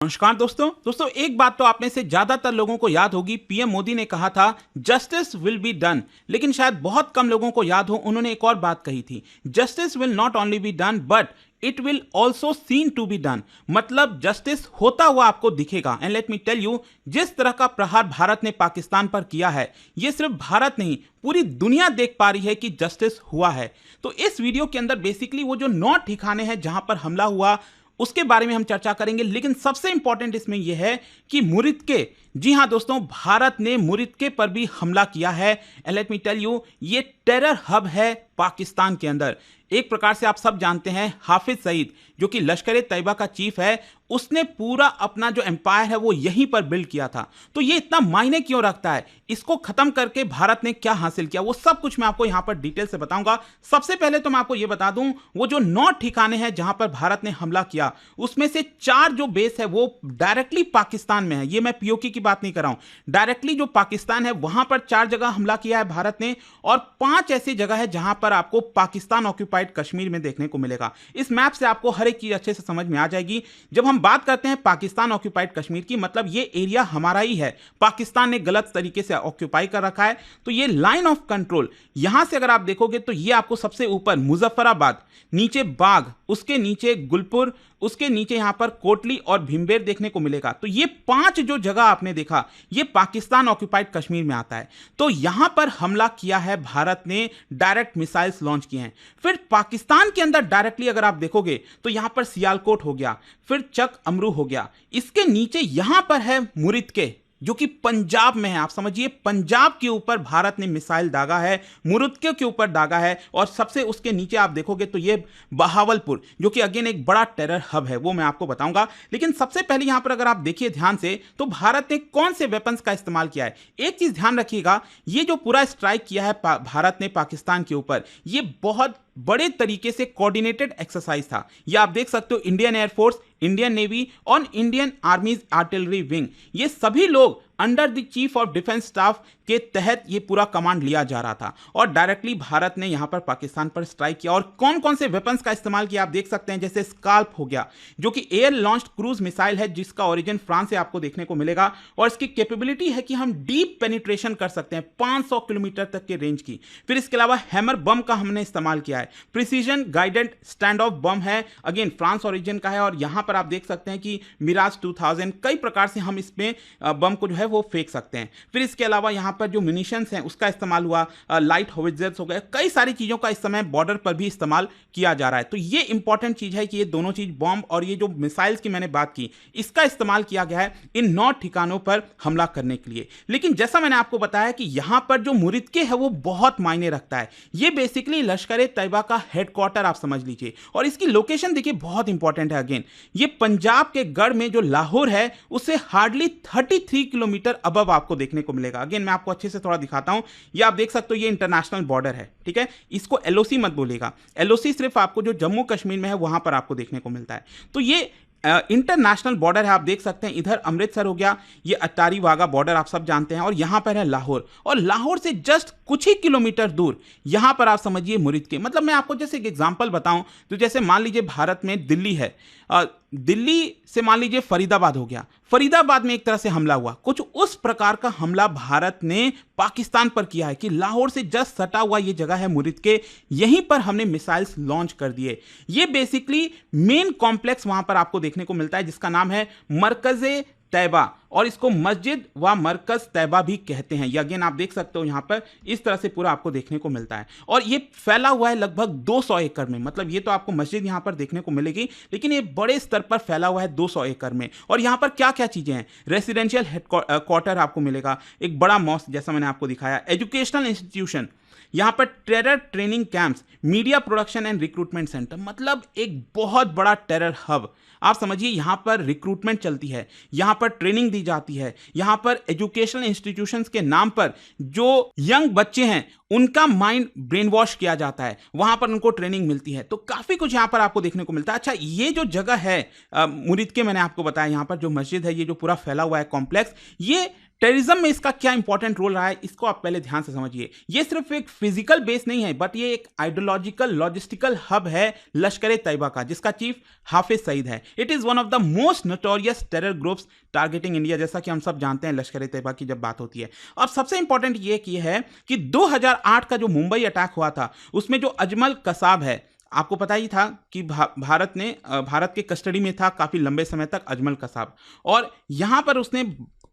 नमस्कार दोस्तों एक बात तो आप में से ज्यादातर लोगों को याद होगी। पीएम मोदी ने कहा था जस्टिस विल बी डन, लेकिन शायद बहुत कम लोगों को याद हो उन्होंने एक और बात कही थी, justice will not only be done but it will also seen to be done. मतलब जस्टिस होता हुआ आपको दिखेगा। And let me tell you, जिस तरह का प्रहार भारत ने पाकिस्तान पर किया है, यह सिर्फ भारत नहीं पूरी दुनिया देख पा रही है कि जस्टिस हुआ है। तो इस वीडियो के अंदर बेसिकली वो जो 9 ठिकाने हैं जहां पर हमला हुआ उसके बारे में हम चर्चा करेंगे। लेकिन सबसे इंपॉर्टेंट इसमें यह है कि मुरित्के, जी हां दोस्तों, भारत ने मुरित्के पर भी हमला किया है। And let me tell you, ये टेरर हब है पाकिस्तान के अंदर। एक प्रकार से आप सब जानते हैं हाफिज सईद जो कि लश्कर तैयबा का चीफ है, उसने पूरा अपना जो एम्पायर है वो यहीं पर बिल्ड किया था। तो ये इतना मायने क्यों रखता है, इसको खत्म करके भारत ने क्या हासिल किया, वो सब कुछ मैं आपको यहां पर डिटेल से बताऊंगा। सबसे पहले तो मैं आपको ये बता दूं, वो जो 9 ठिकाने हैं जहां पर भारत ने हमला किया, उसमें से 4 जो बेस है वो डायरेक्टली पाकिस्तान में है। ये मैं पीओके की बात नहीं कर रहा हूं, डायरेक्टली जो पाकिस्तान है वहां पर 4 जगह हमला किया है भारत ने, और 5 ऐसी जगह है जहां पर आपको पाकिस्तान ऑक्यूपाइड कश्मीर में देखने को मिलेगा। इस मैप से आपको हर एक चीज अच्छे से समझ में आ जाएगी। जब हम बात करते हैं पाकिस्तान ऑक्यूपाइड कश्मीर की, मतलब ये एरिया हमारा ही है, पाकिस्तान ने गलत तरीके से ऑक्यूपाई कर रखा है। तो ये लाइन ऑफ कंट्रोल, यहां से अगर आप देखोगे तो ये आपको सबसे ऊपर मुजफ्फराबाद, नीचे बाग, उसके नीचे गुलपुर, उसके नीचे यहां पर कोटली और भीमबेर देखने को मिलेगा। तो ये 5 जो जगह आपने देखा ये पाकिस्तान ऑक्यूपाइड कश्मीर में आता है। तो यहां पर हमला किया है भारत ने, डायरेक्ट मिसाइल्स लॉन्च किए हैं। फिर पाकिस्तान के अंदर डायरेक्टली अगर आप देखोगे तो यहां पर सियालकोट हो गया, फिर चक अमरू हो गया, इसके नीचे यहां पर है मुरित्के जो कि पंजाब में है। आप समझिए पंजाब के ऊपर भारत ने मिसाइल दागा है, मुरित्के के ऊपर दागा है, और सबसे उसके नीचे आप देखोगे तो ये बहावलपुर जो कि अगेन एक बड़ा टेरर हब है, वो मैं आपको बताऊंगा। लेकिन सबसे पहले यहां पर अगर आप देखिए ध्यान से तो भारत ने कौन से वेपन्स का इस्तेमाल किया है। एक चीज ध्यान रखिएगा, ये जो पूरा स्ट्राइक किया है भारत ने पाकिस्तान के ऊपर, ये बहुत बड़े तरीके से कोऑर्डिनेटेड एक्सरसाइज था। ये आप देख सकते हो इंडियन एयरफोर्स, इंडियन नेवी और इंडियन आर्मीज आर्टिलरी विंग, ये सभी लोग under the chief of defence staff के तहत ये पूरा कमांड लिया जा रहा था, और डायरेक्टली भारत ने यहां पर पाकिस्तान पर स्ट्राइक किया। और कौन कौन से वेपन्स का इस्तेमाल किया आप देख सकते हैं, जैसे स्काल्प हो गया जो कि एयर लॉन्च्ड क्रूज मिसाइल है, जिसका ओरिजिन फ्रांस से आपको देखने को मिलेगा, और इसकी कैपेबिलिटी है कि हम डीप पेनिट्रेशन कर सकते हैं 500 किलोमीटर तक के रेंज की। फिर इसके अलावा हैमर बम का हमने इस्तेमाल किया है, प्रिसीजन गाइडेड स्टैंड ऑफ बम है, अगेन फ्रांस ओरिजिन का है, और यहां पर आप देख सकते हैं कि मिराज 2000, कई प्रकार से हम इसमें बम को जो है वो फेंक सकते हैं। फिर इसके अलावा यहां पर जो म्यूनिशंस हैं उसका इस्तेमाल हुआ, लाइट होविट्जर्स हो गए, कई सारी चीजों का इस समय बॉर्डर पर भी इस्तेमाल किया जा रहा है। तो ये इंपॉर्टेंट चीज है कि ये दोनों चीज, बॉम्ब और ये जो मिसाइल्स की मैंने बात की, इसका इस्तेमाल किया गया है इन 9 ठिकानों पर हमला करने के लिए। लेकिन जैसा मैंने आपको बताया कि यहां पर जो मुरित्के है वो बहुत मायने रखता है। ये बेसिकली लश्कर तैयबा का हेडक्वार्टर आप समझ लीजिए, और इसकी लोकेशन देखिए बहुत इंपॉर्टेंट है। अगेन ये पंजाब के गढ़ में जो लाहौर है उससे हार्डली 33 किलोमीटर अबव आपको देखने को मिलेगा। अगेन मैं आपको अच्छे से थोड़ा दिखाता हूं, ये आप देख सकते हो ये इंटरनेशनल बॉर्डर है, ठीक है। इसको एलओसी मत बोलेगा, एलओसी सिर्फ आपको जो जम्मू कश्मीर में है वहां पर आपको देखने को मिलता है। तो ये इंटरनेशनल बॉर्डर है, आप देख सकते हैं। इधर अमृतसर हो गया, ये अटारी वाघा बॉर्डर आप सब जानते हैं, और यहां पर है लाहौर, और लाहौर से जस्ट कुछ ही किलोमीटर दूर यहां पर आप समझिए मुरित्के। मतलब मैं आपको जैसे एक एग्जांपल बताऊं तो जैसे मान लीजिए भारत में दिल्ली है, दिल्ली से मान लीजिए फरीदाबाद हो गया, फरीदाबाद में एक तरह से हमला हुआ, कुछ उस प्रकार का हमला भारत ने पाकिस्तान पर किया है कि लाहौर से जस्ट सटा हुआ ये जगह है मुरित्के, यहीं पर हमने मिसाइल्स लॉन्च कर दिए। ये बेसिकली मेन कॉम्प्लेक्स वहां पर आपको देखने को मिलता है जिसका नाम है मरकज़े तैयबा, और इसको मस्जिद व मरकज तैयबा भी कहते हैं। ये अगेन आप देख सकते हो यहां पर इस तरह से पूरा आपको देखने को मिलता है, और ये फैला हुआ है लगभग 200 एकड़ में। मतलब ये तो आपको मस्जिद यहां पर देखने को मिलेगी, लेकिन ये बड़े स्तर पर फैला हुआ है 200 एकड़ में। और यहां पर क्या क्या चीजें हैं, रेसिडेंशियल क्वार्टर आपको मिलेगा, एक बड़ा मॉस्क जैसा मैंने आपको दिखाया, एजुकेशनल इंस्टीट्यूशन, यहां पर terror training camps, media production and recruitment centre, मतलब एक बहुत बड़ा टेरर हब। आप समझिए यहां पर रिक्रूटमेंट चलती है, यहां पर ट्रेनिंग दी जाती है, यहां पर एजुकेशनल इंस्टीट्यूशंस के नाम पर जो यंग बच्चे हैं उनका माइंड ब्रेन वॉश किया जाता है, वहां पर उनको ट्रेनिंग मिलती है। तो काफी कुछ यहां पर आपको देखने को मिलता है। अच्छा, ये जो जगह है मुरित्के, मैंने आपको बताया यहां पर जो मस्जिद है, ये जो पूरा फैला हुआ है कॉम्प्लेक्स, ये टेररिज्म में इसका क्या इंपॉर्टेंट रोल रहा है, इसको आप पहले ध्यान से समझिए। ये सिर्फ एक फिजिकल बेस नहीं है, बट ये एक आइडियोलॉजिकल लॉजिस्टिकल हब है लश्कर तैयबा का, जिसका चीफ हाफिज सईद है। It is one of the most notorious terror groups targeting India, जैसा कि हम सब जानते हैं लश्कर तैयबा की जब बात होती है। अब सबसे इंपॉर्टेंट ये है कि 2008 का जो मुंबई अटैक हुआ था, उसमें जो अजमल कसाब है, आपको पता ही था कि भारत के कस्टडी में था काफी लंबे समय तक अजमल कसाब, और यहां पर उसने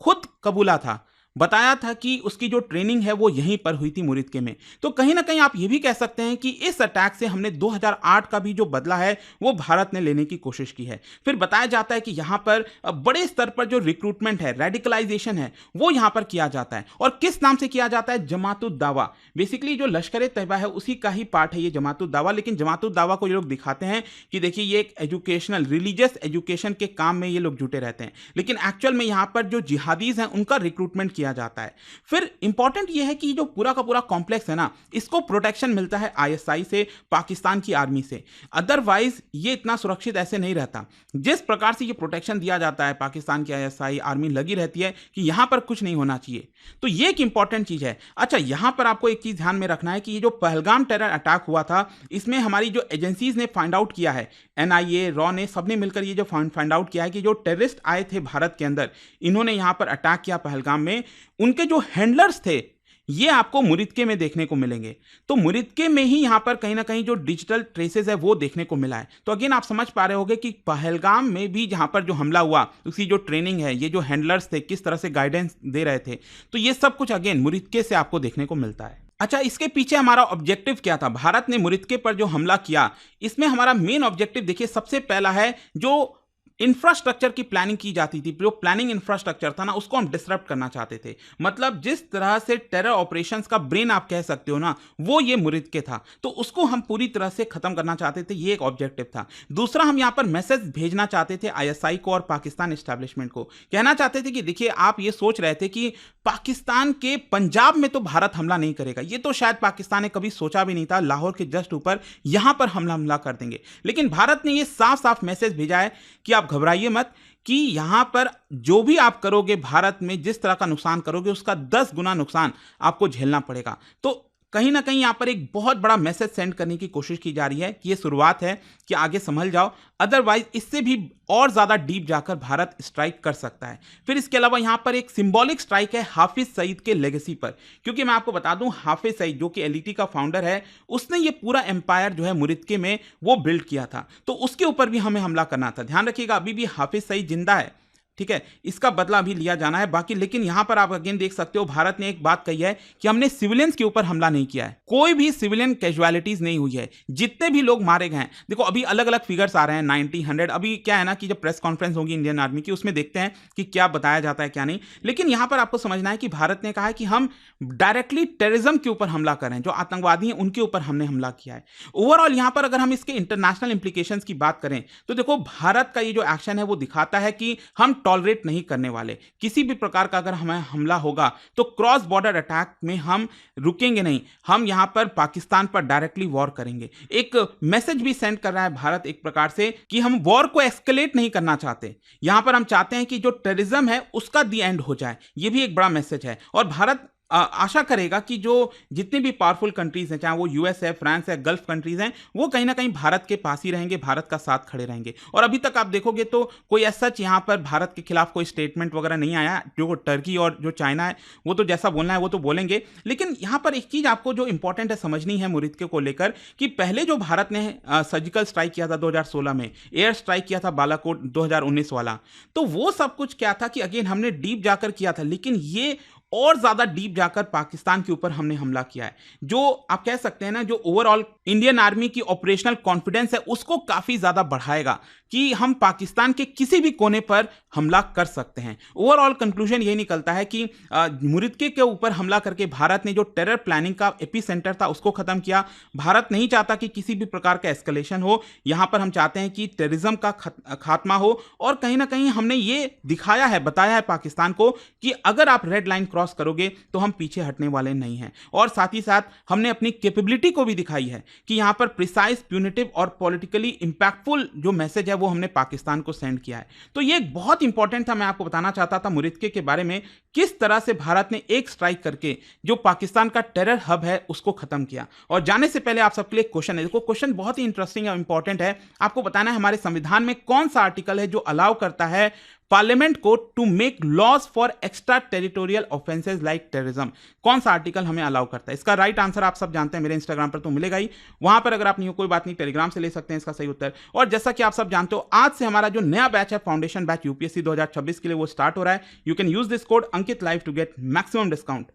खुद कबूला था, बताया था कि उसकी जो ट्रेनिंग है वो यहीं पर हुई थी मुरिदके में। तो कहीं ना कहीं आप ये भी कह सकते हैं कि इस अटैक से हमने 2008 का भी जो बदला है वो भारत ने लेने की कोशिश की है। फिर बताया जाता है कि यहाँ पर बड़े स्तर पर जो रिक्रूटमेंट है, रेडिकलाइजेशन है, वो यहाँ पर किया जाता है। और किस नाम से किया जाता है? जमात-उद-दावा। बेसिकली जो लश्कर तैयबा है उसी का ही पार्ट है ये जमात-उद-दावा, लेकिन जमात-उद-दावा को ये लोग दिखाते हैं कि देखिए ये एक एजुकेशनल, रिलीजियस एजुकेशन के काम में ये लोग जुटे रहते हैं, लेकिन एक्चुअल में यहाँ पर जो जिहादीज हैं उनका रिक्रूटमेंट किया जाता है। फिर इंपॉर्टेंट यह है कि जो पूरा का पूरा कॉम्प्लेक्स है ना, इसको प्रोटेक्शन मिलता है आईएसआई से, पाकिस्तान की आर्मी से। अदरवाइज ये इतना सुरक्षित ऐसे नहीं रहता। जिस प्रकार से ये प्रोटेक्शन दिया जाता है, पाकिस्तान की आईएसआई आर्मी लगी रहती है कि यहां पर कुछ नहीं होना चाहिए। तो ये एक इंपॉर्टेंट चीज है। अच्छा, यहां पर आपको एक चीज ध्यान में रखना है कि ये जो पहलगाम टेरर अटैक हुआ था, इसमें हमारी जो एजेंसीज ने फाइंड आउट किया है, एनआईए, रॉ ने, सबने मिलकर ये जो फाइंड आउट किया है कि जो टेररिस्ट आए थे भारत के अंदर, इन्होंने यहां पर अटैक किया पहलगाम में, उनके जो हैंडलर्स थे ये आपको मुरिदके में देखने को मिलेंगे। तो मुरिदके में ही यहां पर कहीं ना कहीं जो डिजिटल ट्रेसेस है वो देखने को मिला है। तो अगेन आप समझ पा रहे होंगे कि पहलगाम में भी जहां पर जो हमला हुआ, उसकी जो ट्रेनिंग है, ये जो हैंडलर्स थे किस तरह से गाइडेंस दे रहे थे, तो ये सब कुछ अगेन मुरिदके से आपको देखने को मिलता है। अच्छा, इसके पीछे हमारा ऑब्जेक्टिव क्या था? भारत ने मुरिदके पर जो हमला किया, इसमें हमारा मेन ऑब्जेक्टिव देखिए, सबसे पहला है जो इंफ्रास्ट्रक्चर की प्लानिंग की जाती थी, जो प्लानिंग इंफ्रास्ट्रक्चर था ना, उसको हम डिसरप्ट करना चाहते थे। मतलब जिस तरह से टेरर ऑपरेशंस का ब्रेन आप कह सकते हो ना, वो ये मुरिदके था, तो उसको हम पूरी तरह से खत्म करना चाहते थे। ये एक ऑब्जेक्टिव था। दूसरा, हम यहां पर मैसेज भेजना चाहते थे आईएसआई को और पाकिस्तान एस्टैब्लिशमेंट को। कहना चाहते थे कि देखिए, आप ये सोच रहे थे कि पाकिस्तान के पंजाब में तो भारत हमला नहीं करेगा, ये तो शायद पाकिस्तान ने कभी सोचा भी नहीं था, लाहौर के जस्ट ऊपर यहां पर हमला कर देंगे। लेकिन भारत ने ये साफ साफ मैसेज भेजा है कि आप घबराइए मत, कि यहां पर जो भी आप करोगे, भारत में जिस तरह का नुकसान करोगे, उसका 10 गुना नुकसान आपको झेलना पड़ेगा। तो कहीं ना कहीं यहां पर एक बहुत बड़ा मैसेज सेंड करने की कोशिश की जा रही है कि ये शुरुआत है, कि आगे संभल जाओ, अदरवाइज इससे भी और ज्यादा डीप जाकर भारत स्ट्राइक कर सकता है। फिर इसके अलावा यहां पर एक सिंबॉलिक स्ट्राइक है हाफिज सईद के लेगेसी पर, क्योंकि मैं आपको बता दूं, हाफिज सईद जो कि एलईटी का फाउंडर है, उसने ये पूरा एम्पायर जो है मुरिदके में वो बिल्ड किया था, तो उसके ऊपर भी हमें हमला करना था। ध्यान रखिएगा, अभी भी हाफिज सईद जिंदा है, ठीक है, इसका बदला भी लिया जाना है बाकी। लेकिन यहां पर आप अगेन देख सकते हो, भारत ने एक बात कही है कि हमने सिविलियंस के ऊपर हमला नहीं किया है, कोई भी सिविलियन कैजुअलिटीज नहीं हुई है। जितने भी लोग मारे गए हैं, देखो अभी अलग अलग फिगर्स आ रहे हैं, 90, 100। अभी क्या है ना कि जब प्रेस कॉन्फ्रेंस होगी इंडियन आर्मी की, उसमें देखते हैं कि क्या बताया जाता है क्या नहीं। लेकिन यहां पर आपको समझना है कि भारत ने कहा है कि हम डायरेक्टली टेररिज्म के ऊपर हमला कर रहे हैं, जो आतंकवादी हैं उनके ऊपर हमने हमला किया है। ओवरऑल यहां पर अगर हम इसके इंटरनेशनल इंप्लीकेशंस की बात करें, तो देखो भारत का ये जो एक्शन है वो दिखाता है कि हम टॉलरेट नहीं करने वाले। किसी भी प्रकार का अगर हमें हमला होगा तो क्रॉस बॉर्डर अटैक में हम रुकेंगे नहीं, हम यहां पर पाकिस्तान पर डायरेक्टली वॉर करेंगे। एक मैसेज भी सेंड कर रहा है भारत एक प्रकार से कि हम वॉर को एस्केलेट नहीं करना चाहते, यहां पर हम चाहते हैं कि जो टेररिज्म है उसका दी एंड हो जाए। यह भी एक बड़ा मैसेज है। और भारत आशा करेगा कि जो जितनी भी पावरफुल कंट्रीज हैं, चाहे वो यूएस है, फ्रांस है, गल्फ कंट्रीज हैं, वो कहीं ना कहीं भारत के पास ही रहेंगे, भारत का साथ खड़े रहेंगे। और अभी तक आप देखोगे तो कोई ऐसा यहां पर भारत के खिलाफ कोई स्टेटमेंट वगैरह नहीं आया। जो टर्की और जो चाइना है वो तो जैसा बोलना है वो तो बोलेंगे। लेकिन यहां पर एक चीज आपको जो इंपॉर्टेंट है समझनी है मुरिदके को लेकर, कि पहले जो भारत ने सर्जिकल स्ट्राइक किया था 2016 में, एयर स्ट्राइक किया था बालाकोट 2019 वाला, तो वो सब कुछ क्या था कि अगेन हमने डीप जाकर किया था। लेकिन ये और ज्यादा डीप जाकर पाकिस्तान के ऊपर हमने हमला किया है, जो आप कह सकते हैं ना, जो ओवरऑल इंडियन आर्मी की ऑपरेशनल कॉन्फिडेंस है उसको काफी ज्यादा बढ़ाएगा कि हम पाकिस्तान के किसी भी कोने पर हमला कर सकते हैं। ओवरऑल कंक्लूजन यही निकलता है कि मुरिदके के ऊपर हमला करके भारत ने जो टेरर प्लानिंग का एपिसेंटर था उसको खत्म किया। भारत नहीं चाहता कि किसी भी प्रकार का एस्केलेशन हो, यहां पर हम चाहते हैं कि टेररिज्म का खात्मा हो। और कहीं ना कहीं हमने ये दिखाया है, बताया है पाकिस्तान को कि अगर आप रेड लाइन क्रॉस क्रॉस करोगे तो हम पीछे हटने वाले नहीं हैं। और साथ ही साथ हमने अपनी कैपेबिलिटी को भी दिखाई है कि यहाँ पर प्रिसाइज, प्यूनिटिव और पॉलिटिकली इंपैक्टफुल जो मैसेज है वो हमने पाकिस्तान को सेंड किया है। तो ये एक बहुत इंपॉर्टेंट था, मैं आपको बताना चाहता था मुरित्के के बारे में, किस तरह से भारत ने एक स्ट्राइक करके जो पाकिस्तान का टेरर हब है उसको खत्म किया। और जाने से पहले आप सबके लिए क्वेश्चन है, देखो क्वेश्चन बहुत ही इंटरेस्टिंग और इंपॉर्टेंट है। आपको बताना है हमारे संविधान में कौन सा आर्टिकल है जो अलाउ करता है पार्लियामेंट को to make laws for extra territorial offences like terrorism. कौन सा आर्टिकल हमें अलाउ करता है? इसका राइट आंसर आप सब जानते हैं, मेरे इंस्टाग्राम पर तो मिलेगा ही, वहां पर अगर आप नहीं हो कोई बात नहीं, टेलीग्राम से ले सकते हैं इसका सही उत्तर। और जैसा कि आप सब जानते हो आज से हमारा जो नया बैच है फाउंडेशन बैच यूपीएससी 2026 के लिए वो स्टार्ट हो रहा है। You can use this code Ankit live to get maximum discount.